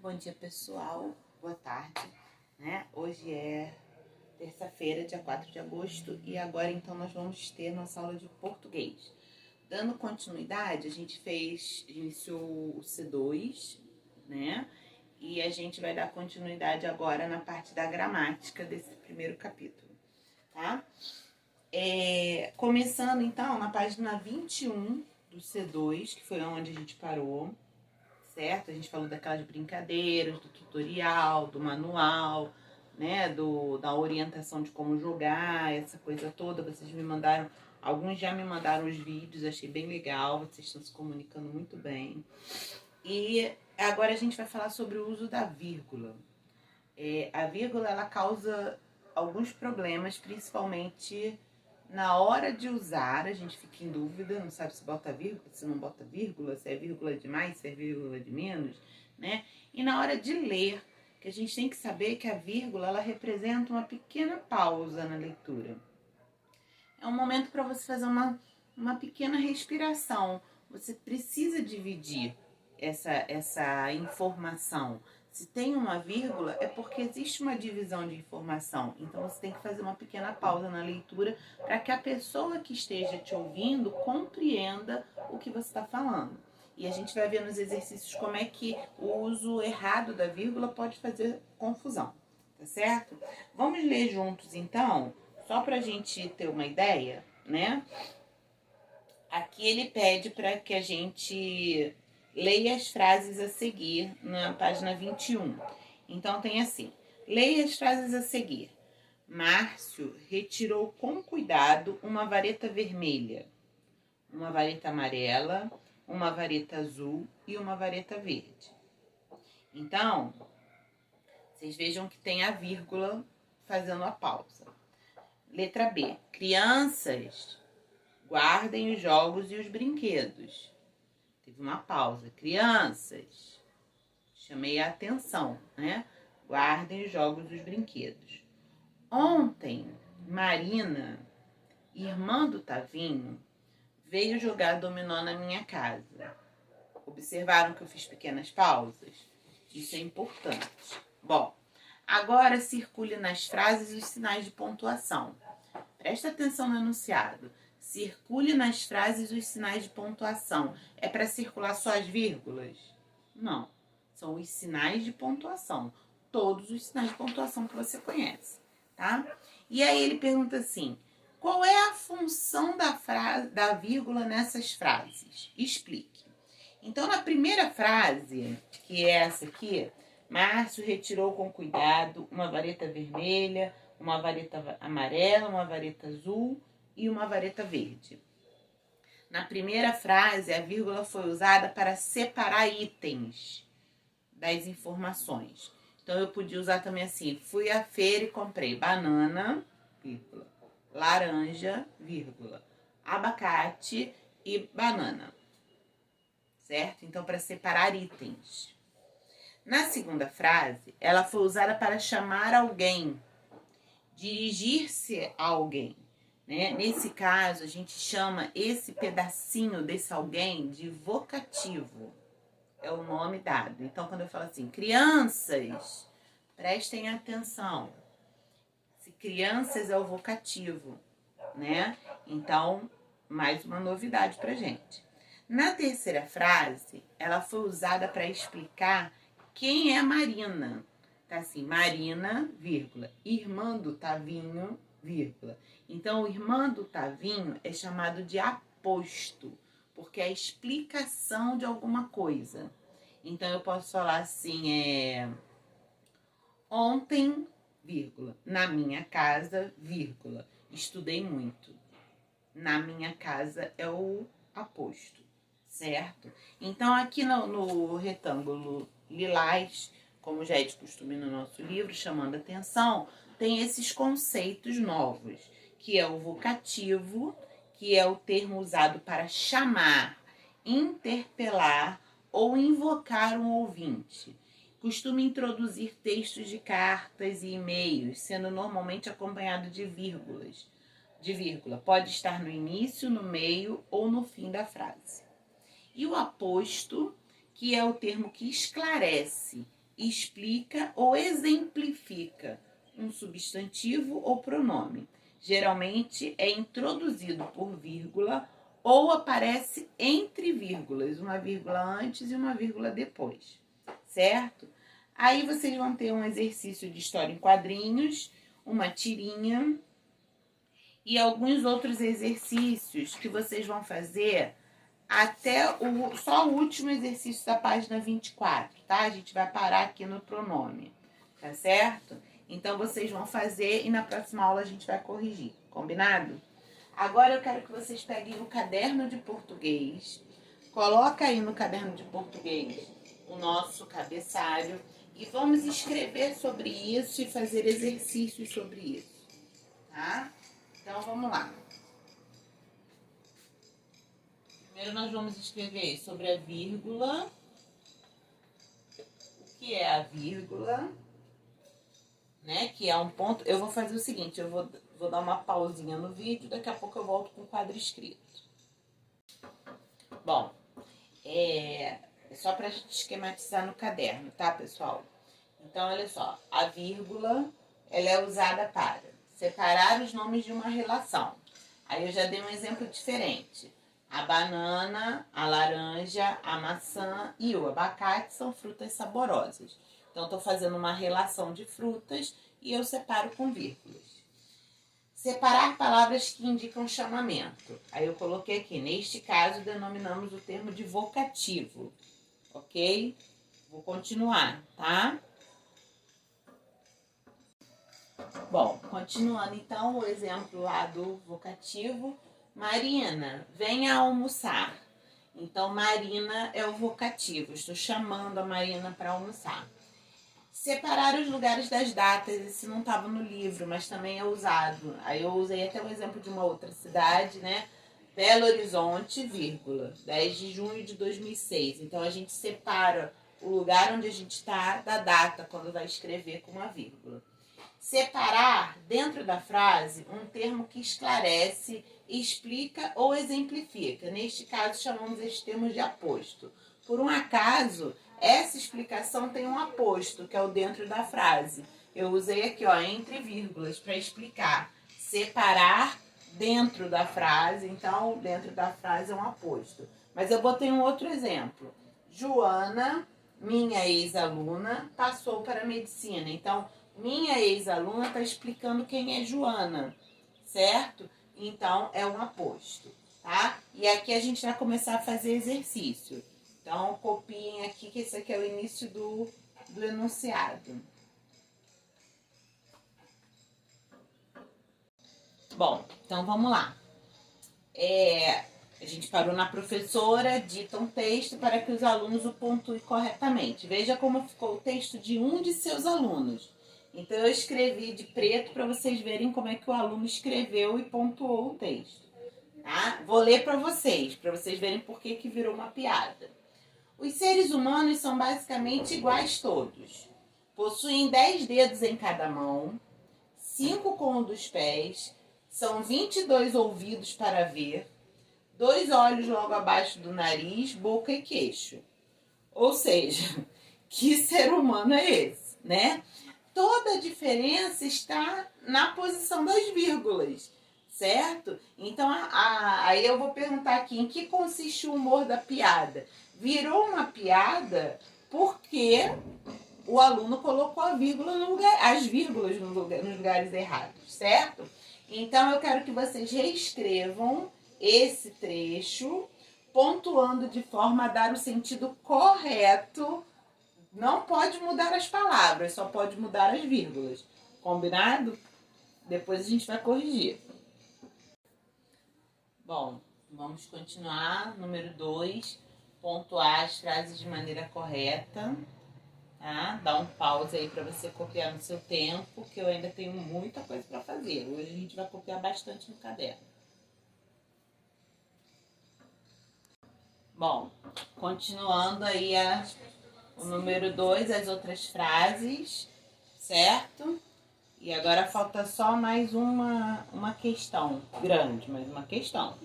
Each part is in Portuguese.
Bom dia, pessoal. Boa tarde, né? Hoje é terça-feira, dia 4 de agosto, e agora então nós vamos ter nossa aula de português. Dando continuidade, a gente iniciou o C2, né? E a gente vai dar continuidade agora na parte da gramática desse primeiro capítulo, tá? Começando então na página 21 do C2, que foi onde a gente parou, certo? A gente falou daquelas brincadeiras, do tutorial, do manual, né? Da orientação de como jogar, essa coisa toda. Vocês me mandaram, alguns já me mandaram os vídeos, achei bem legal, vocês estão se comunicando muito bem. E agora a gente vai falar sobre o uso da vírgula. A vírgula, ela causa alguns problemas, principalmente na hora de usar. A gente fica em dúvida, não sabe se bota vírgula, se não bota vírgula, se é vírgula de mais, se é vírgula de menos, né? E na hora de ler, que a gente tem que saber que a vírgula, ela representa uma pequena pausa na leitura. É um momento para você fazer uma pequena respiração. Você precisa dividir essa informação. Se tem uma vírgula, é porque existe uma divisão de informação. Então, você tem que fazer uma pequena pausa na leitura para que a pessoa que esteja te ouvindo compreenda o que você está falando. E a gente vai ver nos exercícios como é que o uso errado da vírgula pode fazer confusão, tá certo? Vamos ler juntos, então, só para a gente ter uma ideia, né? Aqui ele pede para que a gente leia as frases a seguir na página 21. Então tem assim: leia as frases a seguir. Márcio retirou com cuidado uma vareta vermelha, uma vareta amarela, uma vareta azul e uma vareta verde. Então, vocês vejam que tem a vírgula fazendo a pausa. Letra B. Crianças, guardem os jogos e os brinquedos. Teve uma pausa. Crianças, chamei a atenção, né? Guardem os jogos e os brinquedos. Ontem, Marina, irmã do Tavinho, veio jogar dominó na minha casa. Observaram que eu fiz pequenas pausas? Isso é importante. Bom, agora circule nas frases os sinais de pontuação. Presta atenção no enunciado. Circule nas frases os sinais de pontuação. É para circular só as vírgulas? Não. São os sinais de pontuação. Todos os sinais de pontuação que você conhece, tá? E aí ele pergunta assim: qual é a função da vírgula nessas frases? Explique. Então, na primeira frase, que é essa aqui, Márcio retirou com cuidado uma vareta vermelha, uma vareta amarela, uma vareta azul e uma vareta verde. Na primeira frase, a vírgula foi usada para separar itens das informações. Então, eu podia usar também assim: fui à feira e comprei banana, vírgula, laranja, vírgula, abacate e banana. Certo? Então, para separar itens. Na segunda frase, ela foi usada para chamar alguém, dirigir-se a alguém, né? Nesse caso, a gente chama esse pedacinho desse alguém de vocativo. É o nome dado. Então, quando eu falo assim: crianças, prestem atenção. Se crianças é o vocativo, né? Então, mais uma novidade pra gente. Na terceira frase, ela foi usada para explicar quem é Marina. Tá assim: Marina, vírgula, irmã do Tavinho, vírgula. Então, o irmã do Tavinho é chamado de aposto, porque é a explicação de alguma coisa. Então, eu posso falar assim: ontem, vírgula, na minha casa, vírgula, estudei muito. Na minha casa é o aposto, certo? Então, aqui no retângulo lilás, como já é de costume no nosso livro, chamando a atenção, tem esses conceitos novos, que é o vocativo, que é o termo usado para chamar, interpelar ou invocar um ouvinte. Costuma introduzir textos de cartas e e-mails, sendo normalmente acompanhado de vírgulas. De vírgula. Pode estar no início, no meio ou no fim da frase. E o aposto, que é o termo que esclarece, explica ou exemplifica um substantivo ou pronome. Geralmente é introduzido por vírgula ou aparece entre vírgulas, uma vírgula antes e uma vírgula depois, certo? Aí vocês vão ter um exercício de história em quadrinhos, uma tirinha e alguns outros exercícios que vocês vão fazer até só o último exercício da página 24, tá? A gente vai parar aqui no pronome, tá certo? Então, vocês vão fazer e na próxima aula a gente vai corrigir, combinado? Agora eu quero que vocês peguem o caderno de português, coloca aí no caderno de português o nosso cabeçalho e vamos escrever sobre isso e fazer exercícios sobre isso, tá? Então, vamos lá. Primeiro nós vamos escrever sobre a vírgula. O que é a vírgula? Né? Que é um ponto. Eu vou fazer o seguinte, eu vou dar uma pausinha no vídeo, daqui a pouco eu volto com o quadro escrito. Bom, é só pra gente esquematizar no caderno, tá, pessoal? Então, olha só, a vírgula, ela é usada para separar os nomes de uma relação. Aí eu já dei um exemplo diferente. A banana, a laranja, a maçã e o abacate são frutas saborosas. Então, estou fazendo uma relação de frutas e eu separo com vírgulas. Separar palavras que indicam chamamento. Aí eu coloquei aqui, neste caso, denominamos o termo de vocativo. Ok? Vou continuar, tá? Bom, continuando então o exemplo lá do vocativo. Marina, venha almoçar. Então, Marina é o vocativo. Estou chamando a Marina para almoçar. Separar os lugares das datas. Esse não estava no livro, mas também é usado. Aí eu usei até o exemplo de uma outra cidade, né? Belo Horizonte, vírgula, 10 de junho de 2006. Então, a gente separa o lugar onde a gente está da data, quando vai escrever com uma vírgula. Separar, dentro da frase, um termo que esclarece, explica ou exemplifica. Neste caso, chamamos este termo de aposto. Por um acaso, essa explicação tem um aposto, que é o dentro da frase. Eu usei aqui, ó, entre vírgulas, para explicar. Separar dentro da frase, então, dentro da frase é um aposto. Mas eu botei um outro exemplo. Joana, minha ex-aluna, passou para a medicina. Então, minha ex-aluna está explicando quem é Joana, certo? Então, é um aposto, tá? E aqui a gente vai começar a fazer exercício. Então, copiem aqui, que esse aqui é o início do enunciado. Bom, então vamos lá. A gente parou na professora, dita um texto para que os alunos o pontuem corretamente. Veja como ficou o texto de um de seus alunos. Então, eu escrevi de preto para vocês verem como é que o aluno escreveu e pontuou o texto. Tá? Vou ler para vocês verem por que virou uma piada. Os seres humanos são basicamente iguais todos. Possuem 10 dedos em cada mão, 5 com o dos pés, são 22 ouvidos para ver, 2 olhos logo abaixo do nariz, boca e queixo. Ou seja, que ser humano é esse, né? Toda a diferença está na posição das vírgulas, certo? Então, aí eu vou perguntar aqui, em que consiste o humor da piada? Virou uma piada porque o aluno colocou a vírgula no lugar, as vírgulas nos lugares errados, certo? Então, eu quero que vocês reescrevam esse trecho, pontuando de forma a dar o sentido correto. Não pode mudar as palavras, só pode mudar as vírgulas. Combinado? Depois a gente vai corrigir. Bom, vamos continuar. Número 2, pontuar as frases de maneira correta. Tá? Dá um pause aí para você copiar no seu tempo, que eu ainda tenho muita coisa para fazer. Hoje a gente vai copiar bastante no caderno. Bom, continuando aí o número 2, as outras frases, certo? E agora falta só mais uma questão grande, mais uma questão,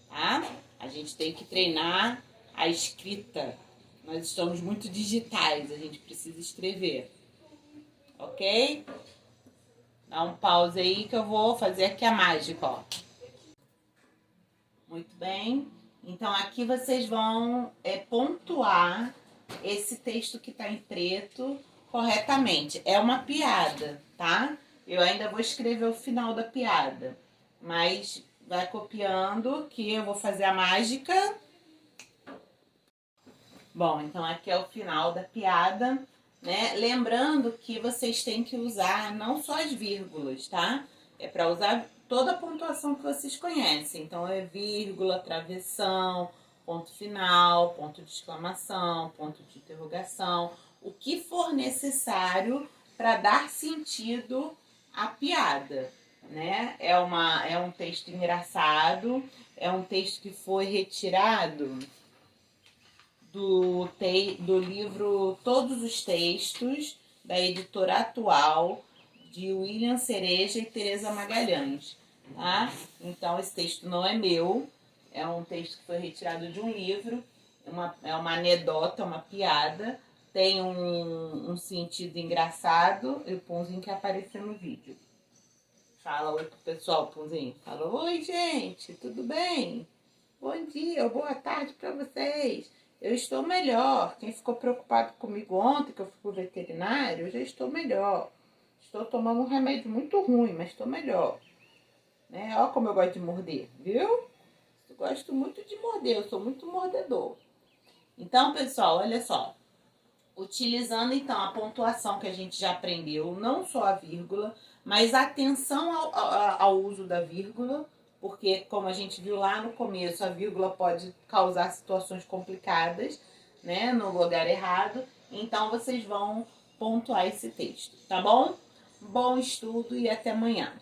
tá? A gente tem que treinar a escrita Nós estamos muito digitais, a gente precisa escrever. Ok? Dá um pause aí que eu vou fazer aqui a mágica, ó. Muito bem. Então, aqui vocês vão pontuar esse texto que está em preto corretamente. É uma piada, tá? Eu ainda vou escrever o final da piada. Mas vai copiando que eu vou fazer a mágica. Bom, então aqui é o final da piada, né? Lembrando que vocês têm que usar não só as vírgulas, tá? É para usar toda a pontuação que vocês conhecem. Então é vírgula, travessão, ponto final, ponto de exclamação, ponto de interrogação, o que for necessário para dar sentido à piada, né? É um texto engraçado, é um texto que foi retirado do livro Todos os Textos, da editora Atual, de William Cereja e Teresa Magalhães. Tá? Então, esse texto não é meu, é um texto que foi retirado de um livro, é uma anedota, uma piada, tem um sentido engraçado, e o Punzinho que apareceu no vídeo. Fala oi pro pessoal, Punzinho. Fala, oi gente, tudo bem? Bom dia ou boa tarde para vocês. Eu estou melhor. Quem ficou preocupado comigo ontem, que eu fui pro veterinário, eu já estou melhor. Estou tomando um remédio muito ruim, mas estou melhor. Né? Olha como eu gosto de morder, viu? Eu gosto muito de morder, eu sou muito mordedor. Então, pessoal, olha só. Utilizando, então, a pontuação que a gente já aprendeu, não só a vírgula, mas atenção ao uso da vírgula, porque, como a gente viu lá no começo, a vírgula pode causar situações complicadas, né, no lugar errado. Então, vocês vão pontuar esse texto, tá bom? Bom estudo e até amanhã.